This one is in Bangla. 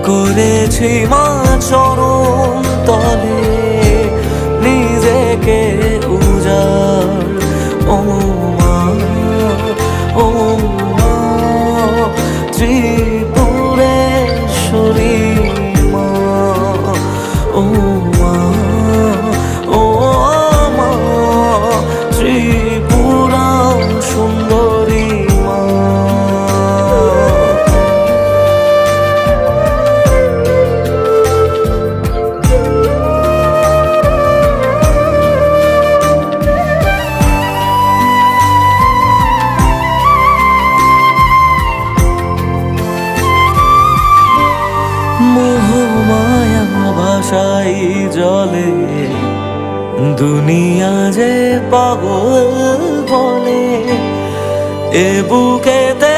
করেছি মা চরণ তলে নিজেকে উজাড়। ও মা, ও মা, ত্রিপুরেশ্বরী মা। ও মা, ও মা, ত্রিপুরা সুন্দরী মা। মোহমায়া ভাষাই জলে দুনিয়া যে পাগল বলে, এ বুকেতে